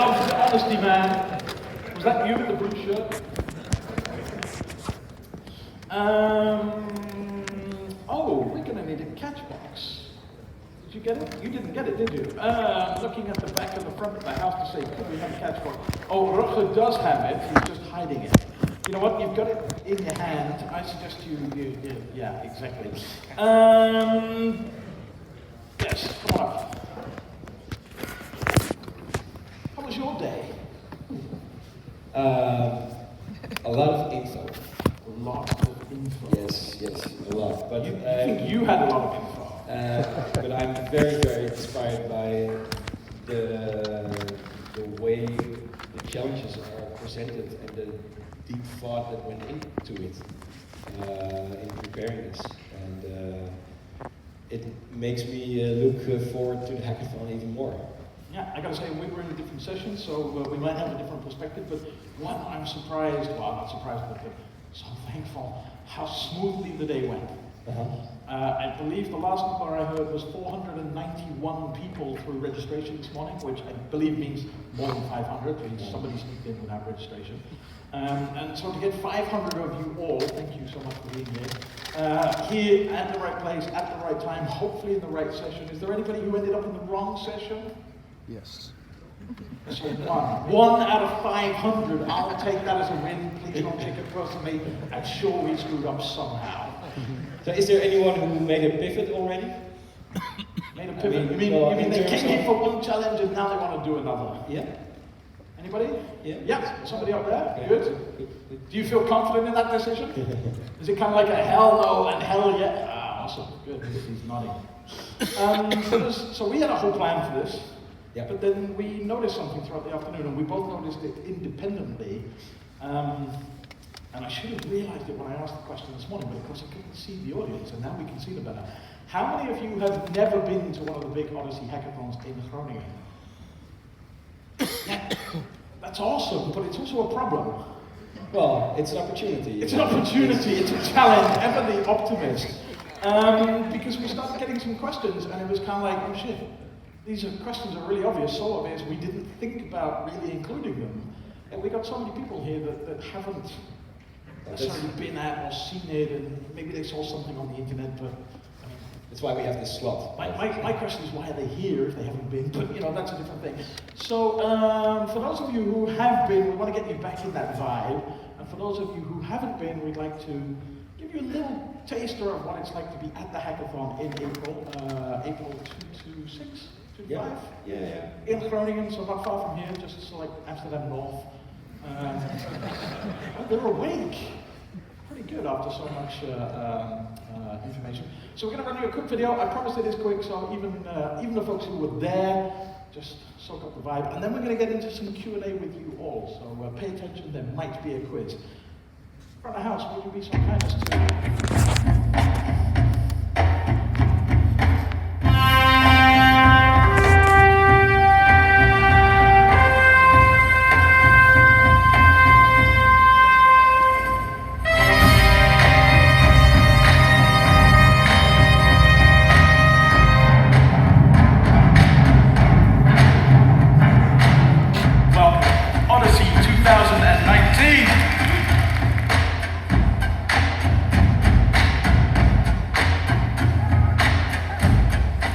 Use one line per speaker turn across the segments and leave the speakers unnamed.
love the honesty, man. Was that you with the blue shirt? Oh, we're gonna need a catch box. Did you get it? You didn't get it, did you? Looking at the back and the front of the house to say, could we have a catch box? Oh, Rutger does have it, he's just hiding it. You know what, you've got it in your hand. I suggest you yeah, exactly. Yes, come on up. How was your day?
A lot of info.
A lot of info.
Yes, a lot. But
you think you had a lot of info?
But I'm very, very inspired by the way the challenges are presented and the deep thought that went into it in preparing this. And it makes me look forward to the hackathon even more.
Yeah, I gotta say, we were in a different session, so we might have a different perspective, but one, I'm surprised, well, not surprised, but so thankful how smoothly the day went. I believe the last number I heard was 491 people through registration this morning, which I believe means more than 500, means somebody sneaked in without registration. And so to get 500 of you all, thank you so much for being here at the right place, at the right time, hopefully in the right session. Is there anybody who ended up in the wrong session?
Yes.
So one out of 500, I'll take that as a win. Please don't take it personally. I'm sure we screwed up somehow.
So is there anyone who made a pivot already?
Made a pivot? You mean they came here for one challenge and now they want to do another?
Yeah.
Anybody?
Yeah.
Yeah, somebody up there? Yeah. Good. Do you feel confident in that decision? Is it kind of like a hell no and hell yeah? Ah, awesome. Good. He's nodding. So we had a whole plan for this.
Yeah.
But then we noticed something throughout the afternoon, and we both noticed it independently. And I should have realized it when I asked the question this morning, but of course I couldn't see the audience, and now we can see them better. How many of you have never been to one of the big Odyssey hackathons in Groningen? Yeah, that's awesome, but it's also a problem.
Well, it's an opportunity.
It's an opportunity, it's a challenge, ever the optimist. Because we started getting some questions, and it was kind of like, oh shit, these questions are really obvious, so obvious, we didn't think about really including them. And we got so many people here that haven't necessarily been at or seen it, and maybe they saw something on the internet, but I mean,
that's why we have this slot.
My question is, why are they here if they haven't been? But you know, that's a different thing. So for those of you who have been, we want to get you back in that vibe. And for those of you who haven't been, we'd like to give you a little taster of what it's like to be at the hackathon in April, April 2 to 6, 2 to 5.
Yeah.
In Groningen, so not far from here, just so like Amsterdam North. They're awake. Pretty good after so much information. So we're going to run you a quick video. I promised it is quick, so even the folks who were there, just soak up the vibe. And then we're going to get into some Q&A with you all. So pay attention, there might be a quiz. Front of house, will you be so kind as to...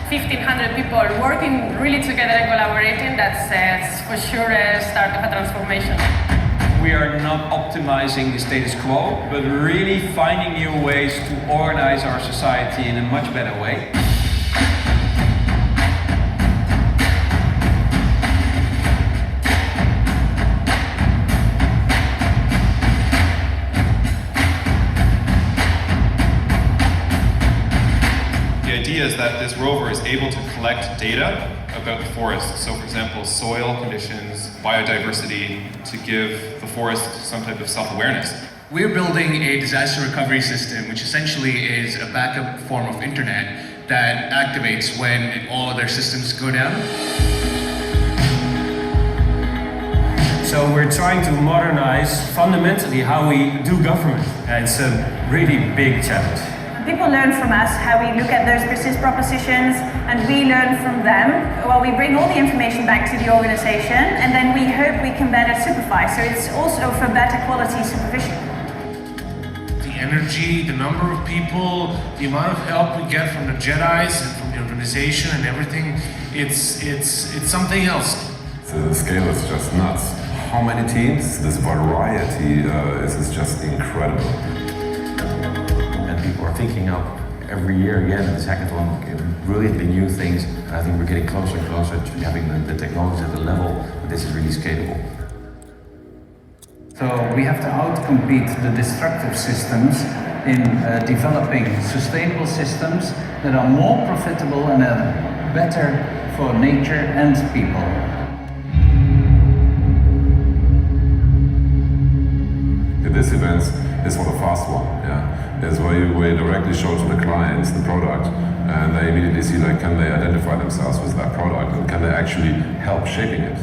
1,500 people working really together and collaborating, that's for sure a start of a transformation.
We are not optimizing the status quo, but really finding new ways to organize our society in a much better way.
The idea is that this rover is able to collect data about the forest. So for example, soil conditions, biodiversity, to give the forest some type of self-awareness.
We're building a disaster recovery system, which essentially is a backup form of internet that activates when all other systems go down.
So we're trying to modernize fundamentally how we do government. It's a really big challenge.
People learn from us how we look at those business propositions, and we learn from them. Well, we bring all the information back to the organization, and then we hope we can better supervise. So it's also for better quality supervision.
The energy, the number of people, the amount of help we get from the Jedis and from the organization and everything, it's something else.
The scale is just nuts. How many teams? This variety is just incredible.
And people are thinking up every year again in this hackathon brilliantly new things. And I think we're getting closer and closer to having the technology at the level that this is really scalable.
So we have to outcompete the destructive systems in developing sustainable systems that are more profitable and better for nature and people.
This event is for the fast one, yeah. It's where you directly show to the clients the product, and they immediately see like, can they identify themselves with that product, and can they actually help shaping it?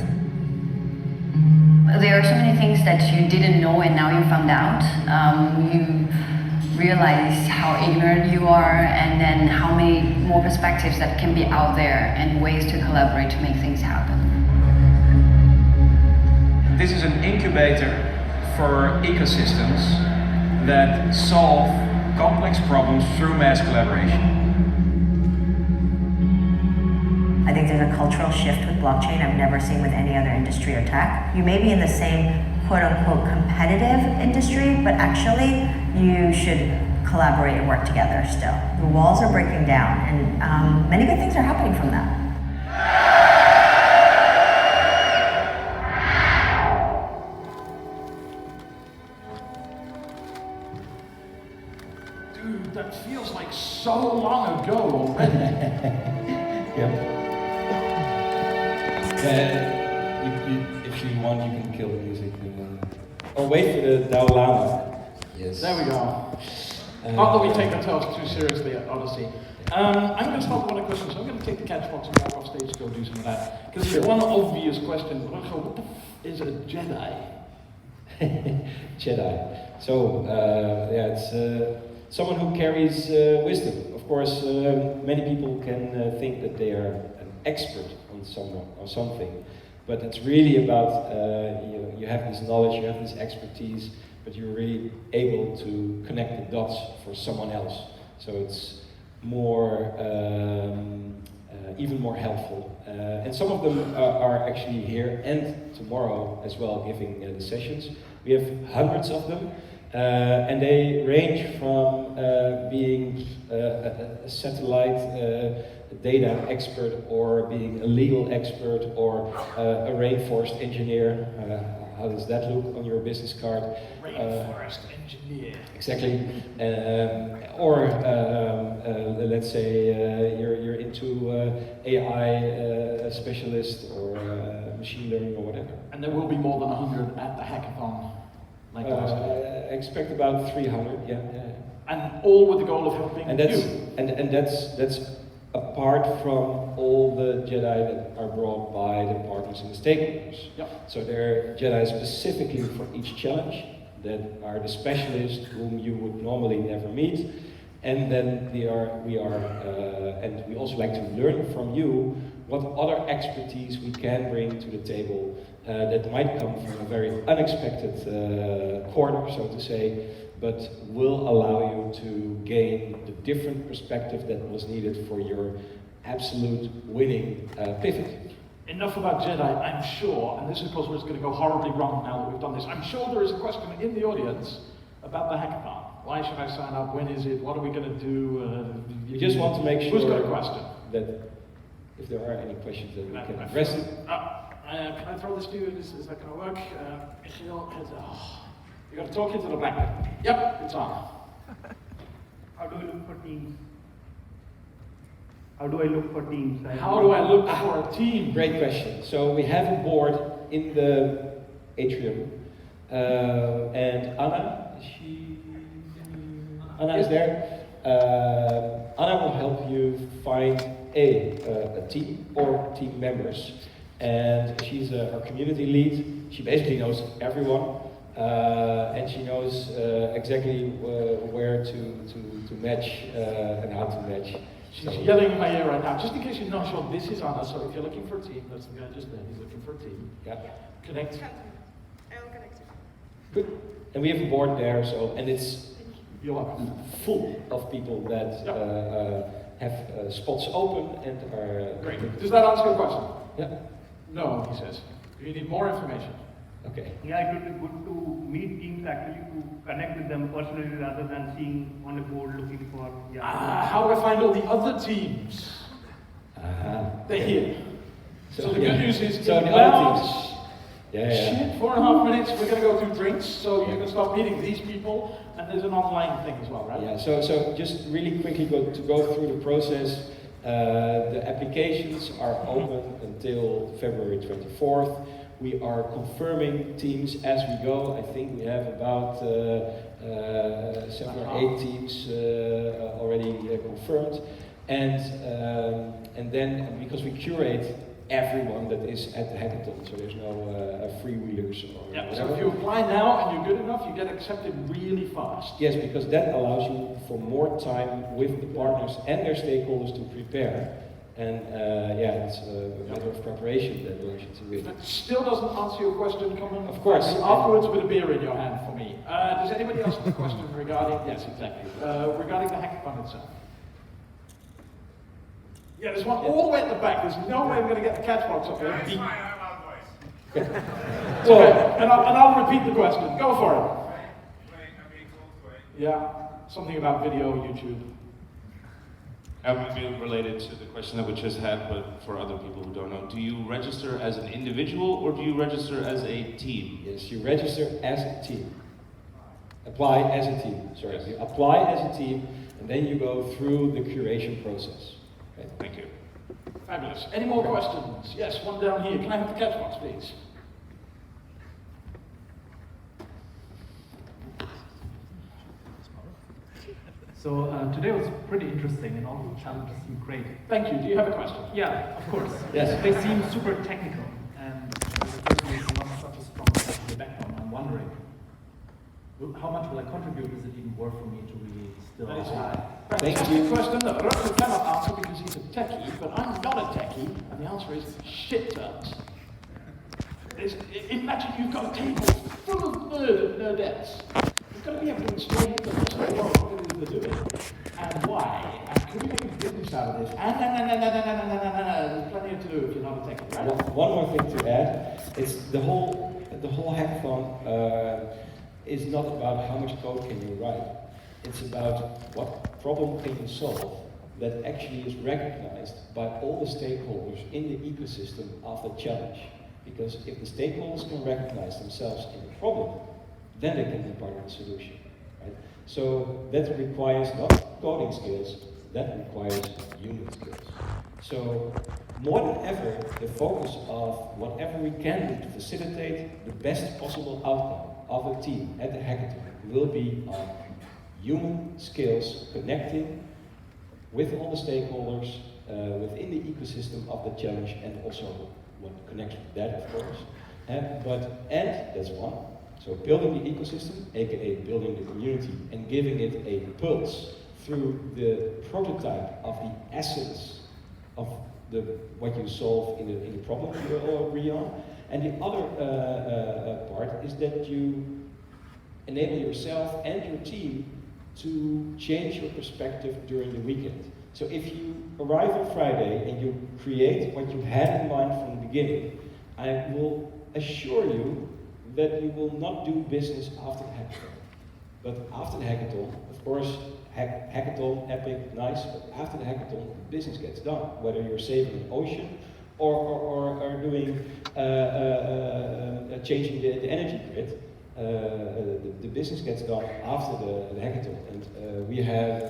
There are so many things that you didn't know and now you found out. You realize how ignorant you are, and then how many more perspectives that can be out there and ways to collaborate to make things happen.
This is an incubator for ecosystems that solve complex problems through mass collaboration.
I think there's a cultural shift with blockchain I've never seen with any other industry or tech. You may be in the same quote-unquote competitive industry, but actually you should collaborate and work together still. The walls are breaking down, and many good things are happening from that.
Dude, that feels like so long ago already.
If you want, you can kill the music. Or wait for the Dalai Lama. Yes.
There we go. Not that we take ourselves too seriously at Odyssey. I'm going to start with one question, so I'm going to take the catch box and walk off stage to go do some of that. Because there's one obvious question. What the f is a Jedi?
Jedi. So, yeah, it's someone who carries wisdom. Of course, many people can think that they are an expert on something, but it's really about you have this knowledge, you have this expertise, but you're really able to connect the dots for someone else. So it's more, even more helpful. And some of them are actually here and tomorrow as well giving the sessions. We have hundreds of them. And they range from being a satellite data expert, or being a legal expert, or a rainforest engineer. How does that look on your business card?
Rainforest engineer.
Exactly. Or let's say you're into AI specialist, or machine learning, or whatever.
And there will be more than 100 at the hackathon. Like
I expect about 300, yeah.
And all with the goal of helping
and that's,
you.
And that's apart from all the Jedi that are brought by the partners and the stakeholders.
Yep.
So there are Jedi specifically for each challenge that are the specialists whom you would normally never meet. And then we also like to learn from you what other expertise we can bring to the table that might come from a very unexpected corner, so to say, but will allow you to gain the different perspective that was needed for your absolute winning pivot.
Enough about Jedi, I'm sure, and this is because it's going to go horribly wrong now that we've done this. I'm sure there is a question in the audience about the hackathon. Why should I sign up? When is it? What are we going to do?
We just want to make sure
who's got a question?
That if there are any questions that we can address it.
Can I throw this to you? Is that going to work? Michiel has you got to talk into the blackboard. Yep, it's on.
How do I look for teams? How do I look for teams?
How do I look for a team?
Great question. So we have a board in the atrium, and Anna, Anna is there. Anna will help you find a team or team members, and she's our community lead. She basically knows everyone. and she knows exactly where to match and how to match.
She's yelling in my ear right now. Just in case you're not sure, this is Anna. So if you're looking for a team, that's the guy just there. He's looking for a team.
Yeah.
Connect.
Good. And we have a board there, so and it's full of people that have spots open and are.
Great. Does that answer your question?
Yeah.
No, he says. You need more information.
Okay.
Yeah, it would be good to meet teams actually to connect with them personally rather than seeing on a board looking for.
How do I find all the other teams? They're here. So the good news is,
so
in
the
about
other teams. Yeah.
4.5 minutes, we're going to go through drinks, so you can start meeting these people, and there's an online thing as well, right?
Yeah, so just really quickly go through the process. The applications are open until February 24th. We are confirming teams as we go. I think we have about 7 or 8 teams already confirmed. And then, because we curate everyone that is at the hackathon, so there's no freewheelers or whatever.
So if you apply now and you're good enough, you get accepted really fast.
Yes, because that allows you for more time with the partners and their stakeholders to prepare. And it's a matter of preparation that we should do.
That still doesn't answer your question, come on.
Of course.
Afterwards with a beer in your hand for me. Does anybody else have a question regarding, yes, exactly, regarding the hackathon itself? Yeah, there's one all the way at the back. There's no way I'm going to get the catch box up there.
That's fine, I'm out, boys.
Okay, and I'll repeat the question. Go for it. Yeah, something about video, YouTube.
Might be related to the question that we just had, but for other people who don't know, do you register as an individual or do you register as a team?
Yes, you register as a team. Apply as a team. Sorry, you apply as a team, and then you go through the curation process. Okay.
Thank you.
Fabulous. Any more questions? Yes, one down here. Can I have the catch box, please?
So today was pretty interesting and all the challenges seem great.
Thank you. Do you have a question?
Yeah, of course.
Yes.
They seem super technical and as a person who's not such a strong technical background, I'm wondering, how much will I contribute? Is it even worth for me to really still apply?
Thank you. Question that Rutger cannot answer because he's a techie, but I'm not a techie, and the answer is shit tons. Imagine you've got a table full of nerdettes. You've got to be able to explain to them what it is they're doing and why. And could we make a business out of this? There's plenty to do if you're not a techie, right?
One more thing to add. It's the whole hackathon is not about how much code can you write. It's about what problem can you solve that actually is recognized by all the stakeholders in the ecosystem of the challenge. Because if the stakeholders can recognize themselves in the problem, then they can be part of the solution. Right? So that requires not coding skills, that requires human skills. So more than ever, the focus of whatever we can do to facilitate the best possible outcome of a team at the hackathon will be on human skills, connecting with all the stakeholders within the ecosystem of the challenge, and also what connects with that, of course. And that's one. So building the ecosystem, aka building the community, and giving it a pulse through the prototype of the essence of what you solve in the problem you all agree on. And the other part is that you enable yourself and your team to change your perspective during the weekend. So if you arrive on Friday and you create what you had in mind from the beginning, I will assure you that you will not do business after the hackathon. But after the hackathon, of course, hackathon, epic, nice, but after the hackathon, business gets done. Whether you're saving an ocean or doing changing the energy grid, the business gets done after the hackathon. And we have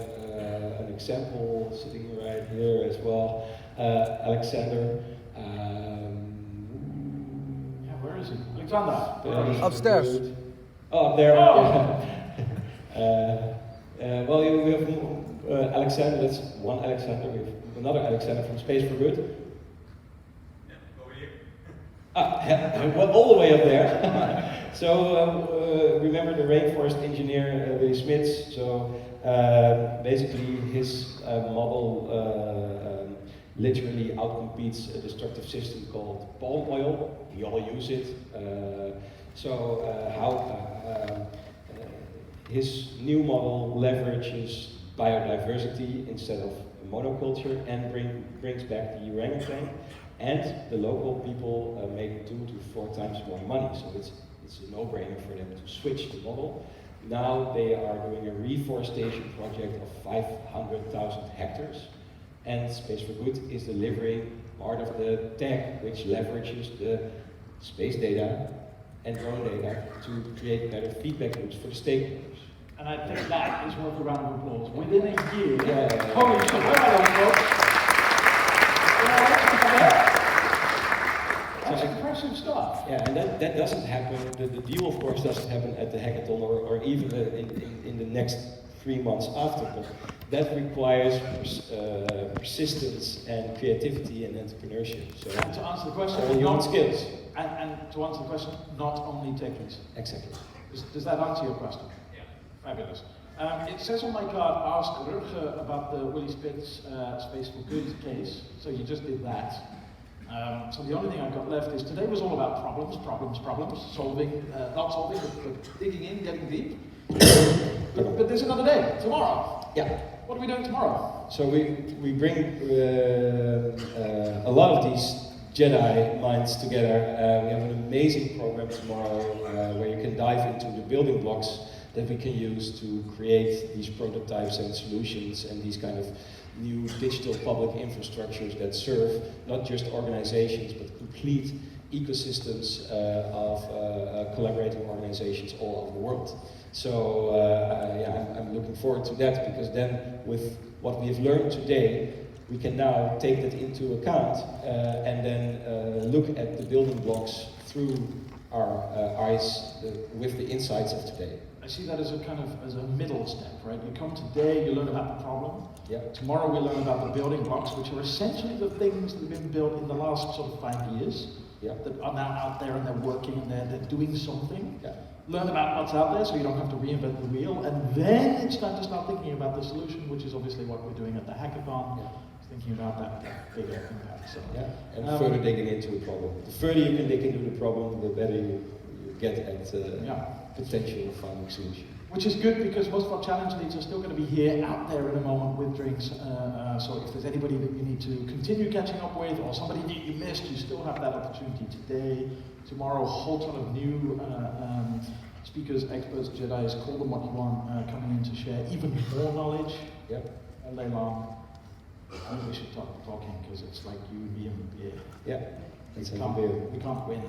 an example sitting right here as well, Alexander.
Where is he? Alexander.
Upstairs.
Oh, up there. Yeah. Well, we have Alexander, that's one Alexander. We have another Alexander from Space for Good.
Yeah, over here.
Well, all the way up there. So remember the rainforest engineer Willy Smits? So basically his model literally outcompetes a destructive system called palm oil. We all use it. His new model leverages biodiversity instead of monoculture and brings back the orangutan, and the local people make 2 to 4 times more money. So it's a no-brainer for them to switch the model. Now they are doing a reforestation project of 500,000 hectares, and Space for Good is delivering part of the tech which leverages the space data and drone data to create better feedback loops for the stakeholders.
And I think that is worth a round of applause. Within a year,
yeah.
Holy shit, where are those folks? That's impressive stuff.
Yeah, and that doesn't happen, the deal of course doesn't happen at the hackathon or even in the next 3 months after, but that requires persistence and creativity and entrepreneurship. So
and to answer the question,
all human skills.
And to answer the question, not only techies.
Exactly.
Does that answer your question? Yeah. Fabulous. It says on my card, ask Rutger about the Willy Spitz Space for Good case. So you just did that. So the only thing I've got left is today was all about problems, solving, not solving, but digging in, getting deep. But there's another day, tomorrow.
Yeah.
What are we doing tomorrow?
So we bring a lot of these Jedi minds together. We have an amazing program tomorrow where you can dive into the building blocks that we can use to create these prototypes and solutions and these kind of new digital public infrastructures that serve not just organizations but complete ecosystems of collaborating organizations all over the world. So yeah, I'm looking forward to that, because then with what we have learned today, we can now take that into account and then look at the building blocks through our eyes with the insights of today.
I see that as a kind of as a middle step, right? You come today, you learn about the problem.
Yeah.
Tomorrow we learn about the building blocks, which are essentially the things that have been built in the last sort of 5 years.
Yeah.
That are now out there and they're working and they're doing something.
Yeah.
Learn about what's out there so you don't have to reinvent the wheel, and then it's time to start thinking about the solution, which is obviously what we're doing at the hackathon. Yeah. Thinking about that bigger impact. So
yeah, and further digging into the problem. The further you can dig into the problem, the better you get at potential finding solution.
Which is good, because most of our challenge leads are still going to be here, out there in a moment with drinks. So if there's anybody that you need to continue catching up with, or somebody that you missed, you still have that opportunity today. Tomorrow, a whole ton of new speakers, experts, Jedis, call them what you want, coming in to share even more knowledge.
Yep.
All day long. I think we should stop talking, because it's like you and me and the beer.
Yeah.
We can't win.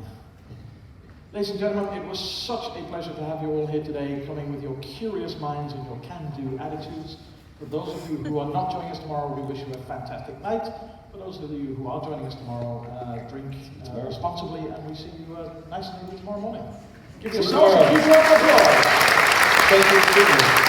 Ladies and gentlemen, it was such a pleasure to have you all here today, coming with your curious minds and your can-do attitudes. For those of you who are not joining us tomorrow, we wish you a fantastic night. For those of you who are joining us tomorrow, drink responsibly, and we see you nice and early tomorrow morning. Give yourselves a huge round of applause.
Thank you.